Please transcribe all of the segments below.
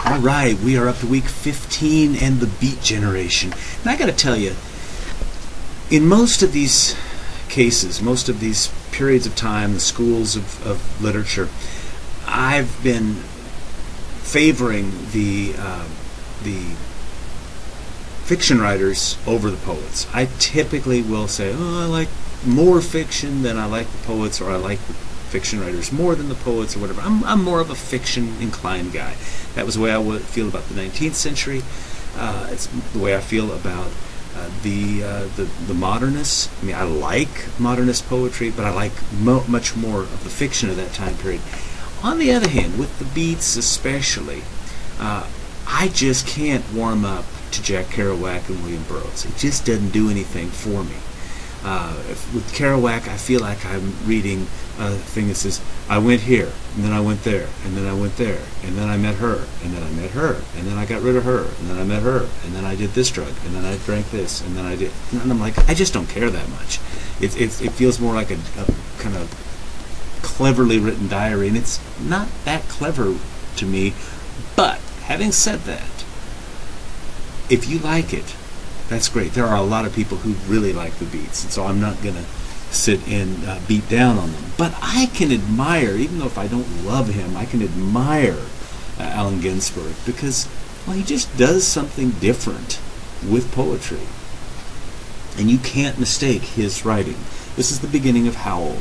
All right, we are up to week 15 and the Beat Generation. And I got to tell you, in most of these cases, most of these periods of time, the schools of literature, I've been favoring the fiction writers over the poets. I typically will say, oh, I like more fiction than I like the poets, or I like the fiction writers more than the poets, or whatever. I'm more of a fiction inclined guy. That was the way I would feel about the 19th century. It's the way I feel about the modernists. I mean, I like modernist poetry, but I like much more of the fiction of that time period. On the other hand, with the Beats especially, I just can't warm up to Jack Kerouac and William Burroughs. It just doesn't do anything for me. With Kerouac, I feel like I'm reading a thing that says, I went here, and then I went there, and then I went there, and then I met her, and then I met her, and then I got rid of her, and then I met her, and then I did this drug, and then I drank this, and then I did... And I'm like, I just don't care that much. It feels more like a kind of cleverly written diary, and it's not that clever to me. But, having said that, if you like it, that's great. There are a lot of people who really like the Beats, and so I'm not going to sit and beat down on them. But I can admire, even though if I don't love him, I can admire Allen Ginsberg, because, well, he just does something different with poetry. And you can't mistake his writing. This is the beginning of Howl.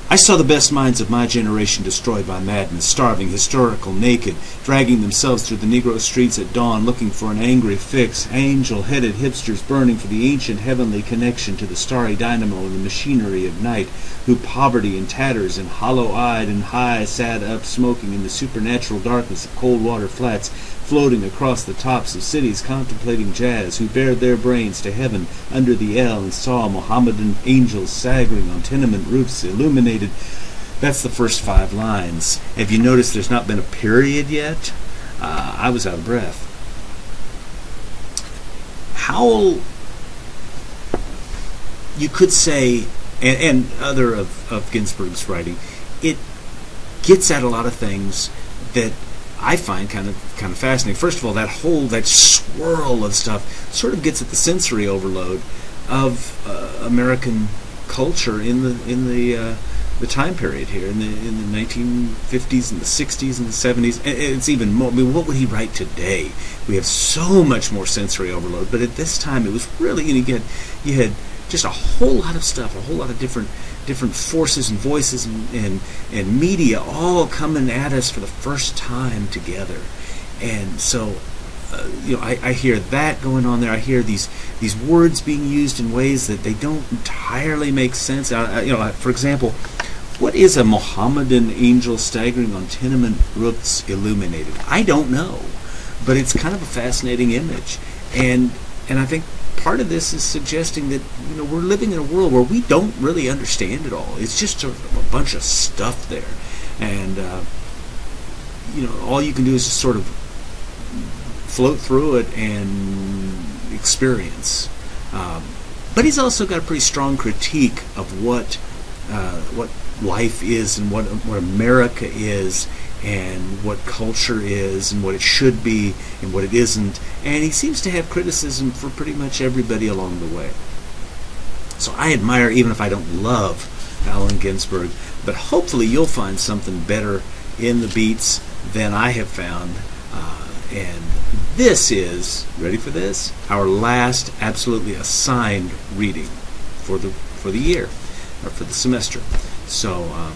I saw the best minds of my generation destroyed by madness, starving, hysterical, naked, dragging themselves through the Negro streets at dawn, looking for an angry fix, angel-headed hipsters burning for the ancient heavenly connection to the starry dynamo and the machinery of night, who poverty and tatters and hollow-eyed and high sat up smoking in the supernatural darkness of cold water flats, floating across the tops of cities contemplating jazz, who bared their brains to heaven under the L and saw Mohammedan angels sagging on tenement roofs illuminated. That's the first 5 lines. Have you noticed there's not been a period yet? I was out of breath. Howl, you could say, and other of Ginsberg's writing, it gets at a lot of things that I find kind of fascinating. First of all, that swirl of stuff sort of gets at the sensory overload of American culture in the time period here in the 1950s and the 60s and the 70s. And it's even more. I mean, what would he write today? We have so much more sensory overload. But at this time, it was really, you had just a whole lot of stuff, a whole lot of different forces and voices and media all coming at us for the first time together. And so, I hear that going on there. I hear these words being used in ways that they don't entirely make sense. For example, what is a Mohammedan angel staggering on tenement roofs illuminated? I don't know, but it's kind of a fascinating image, and I think part of this is suggesting that we're living in a world where we don't really understand it all. It's just a bunch of stuff there, and all you can do is just sort of float through it and experience. But he's also got a pretty strong critique of what life is and what America is, and what culture is, and what it should be, and what it isn't. And he seems to have criticism for pretty much everybody along the way. So I admire, even if I don't love Allen Ginsberg, but hopefully you'll find something better in the Beats than I have found. And this is, ready for this, our last absolutely assigned reading for the year, or for the semester. So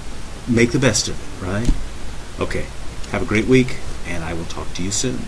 make the best of it, right? Okay, have a great week, and I will talk to you soon.